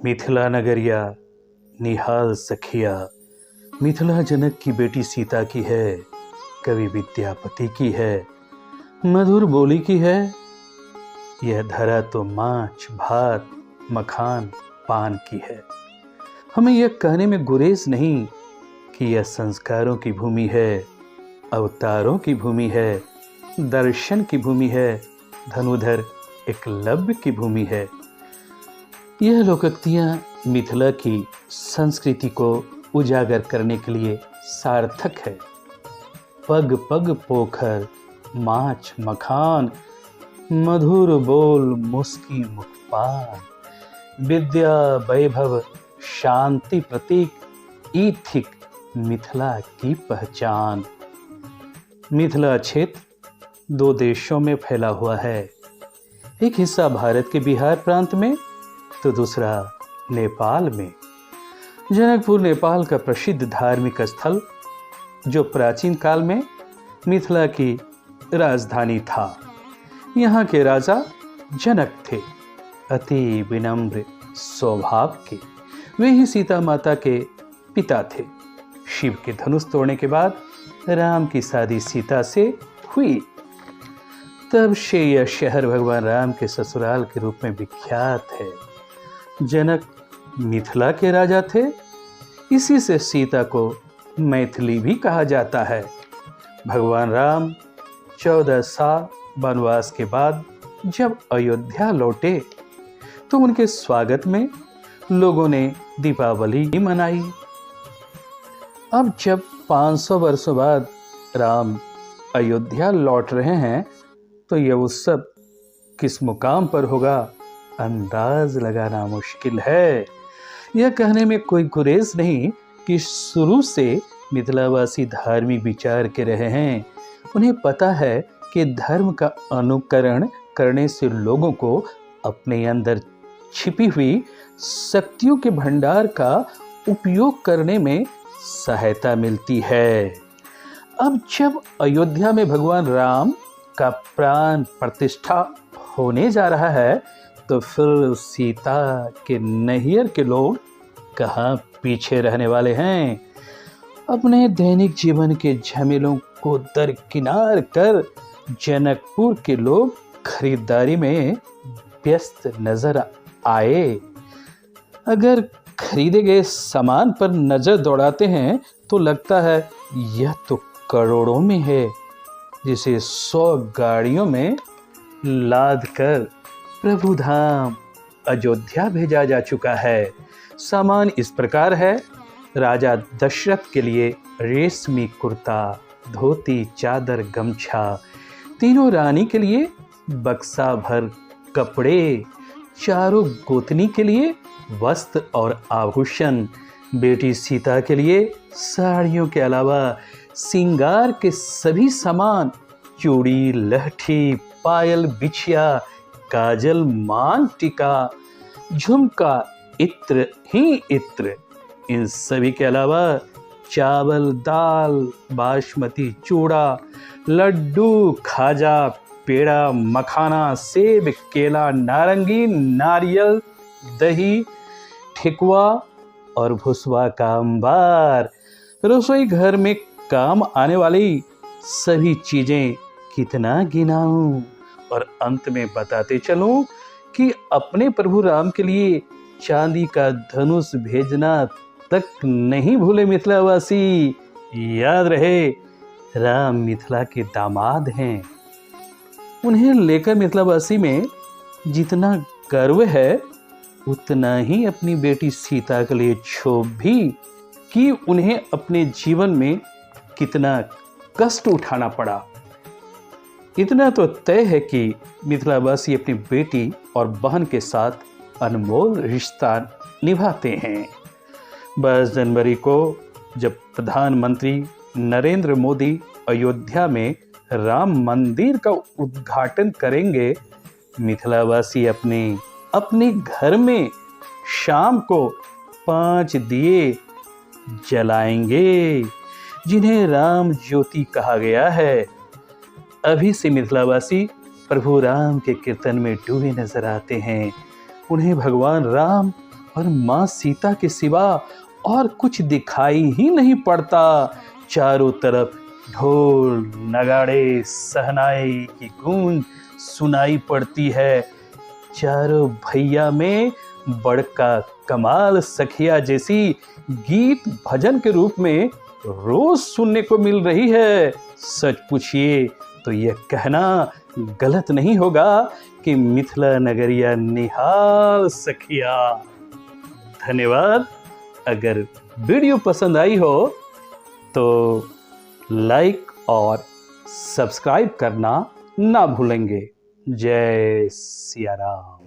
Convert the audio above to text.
मिथिला नगरिया निहाल सखिया, मिथिला जनक की बेटी सीता की है, कवि विद्यापति की है, मधुर बोली की है। यह धरा तो माछ भात मखान पान की है। हमें यह कहने में गुरेज नहीं कि यह संस्कारों की भूमि है, अवतारों की भूमि है, दर्शन की भूमि है, धनुधर एकलव्य की भूमि है। यह लोकोक्तियाँ मिथिला की संस्कृति को उजागर करने के लिए सार्थक है। पग पग पोखर माछ मखान, मधुर बोल मुस्की मुखपान, विद्या वैभव शांति प्रतीक ईथिक मिथिला की पहचान। मिथिला क्षेत्र 2 देशों में फैला हुआ है। एक हिस्सा भारत के बिहार प्रांत में तो दूसरा नेपाल में। जनकपुर नेपाल का प्रसिद्ध धार्मिक स्थल, जो प्राचीन काल में मिथिला की राजधानी था। यहाँ के राजा जनक थे, अति विनम्र स्वभाव के। वे ही सीता माता के पिता थे। शिव के धनुष तोड़ने के बाद राम की शादी सीता से हुई। तब से यह शहर भगवान राम के ससुराल के रूप में विख्यात है। जनक मिथिला के राजा थे, इसी से सीता को मैथिली भी कहा जाता है। भगवान राम 14 साल वनवास के बाद जब अयोध्या लौटे तो उनके स्वागत में लोगों ने दीपावली मनाई। अब जब 500 वर्षों बाद राम अयोध्या लौट रहे हैं तो यह उत्सव किस मुकाम पर होगा, अंदाज लगाना मुश्किल है। यह कहने में कोई गुरेज नहीं कि शुरू से मिथिलावासी धार्मिक विचार के रहे हैं। उन्हें पता है कि धर्म का अनुकरण करने से लोगों को अपने अंदर छिपी हुई शक्तियों के भंडार का उपयोग करने में सहायता मिलती है। अब जब अयोध्या में भगवान राम का प्राण प्रतिष्ठा होने जा रहा है तो फिर सीता के नैहर के लोग कहाँ पीछे रहने वाले हैं। अपने दैनिक जीवन के झमेलों को दरकिनार कर जनकपुर के लोग खरीदारी में व्यस्त नजर आए। अगर खरीदे गए सामान पर नजर दौड़ाते हैं तो लगता है यह तो करोड़ों में है, जिसे 100 गाड़ियों में लाद कर प्रभु धाम अयोध्या भेजा जा चुका है। सामान इस प्रकार है: राजा दशरथ के लिए रेशमी कुर्ता, धोती, चादर, गमछा। तीनों रानी के लिए बक्सा भर कपड़े। चारों गोतनी के लिए वस्त्र और आभूषण। बेटी सीता के लिए साड़ियों के अलावा श्रृंगार के सभी सामान, चूड़ी, लहठी, पायल, बिछिया, काजल, मांग टीका, झुमका, इत्र ही इत्र। इन सभी के अलावा चावल, दाल, बासमती चूड़ा, लड्डू, खाजा, पेड़ा, मखाना, सेब, केला, नारंगी, नारियल, दही, ठेकुआ और भुसवा का अंबार। रसोई घर में काम आने वाली सभी चीजें कितना गिनाऊं और अंत में बताते चलूं कि अपने प्रभु राम के लिए चांदी का धनुष भेजना तक नहीं भूले मिथिलावासी। याद रहे, राम मिथिला के दामाद हैं। उन्हें लेकर मिथिलावासी में जितना गर्व है उतना ही अपनी बेटी सीता के लिए क्षोभ भी, कि उन्हें अपने जीवन में कितना कष्ट उठाना पड़ा। इतना तो तय है कि मिथिलावासी अपनी बेटी और बहन के साथ अनमोल रिश्ता निभाते हैं। 22 जनवरी को जब प्रधानमंत्री नरेंद्र मोदी अयोध्या में राम मंदिर का उद्घाटन करेंगे, मिथिलावासी अपने घर में शाम को 5 दिए जलाएंगे, जिन्हें राम ज्योति कहा गया है। अभी से मिथिलावासी प्रभु राम के कीर्तन में डूबे नजर आते हैं। उन्हें भगवान राम और माँ सीता के सिवा और कुछ दिखाई ही नहीं पड़ता। चारों तरफ ढोल नगाड़े सहनाई की गूंज सुनाई पड़ती है। चारों भैया में बड़का कमाल सखिया जैसी गीत भजन के रूप में रोज सुनने को मिल रही है। सच पूछिए तो यह कहना गलत नहीं होगा कि मिथिला नगरिया निहाल सखिया। धन्यवाद। अगर वीडियो पसंद आई हो तो लाइक और सब्सक्राइब करना ना भूलेंगे। जय सिया राम।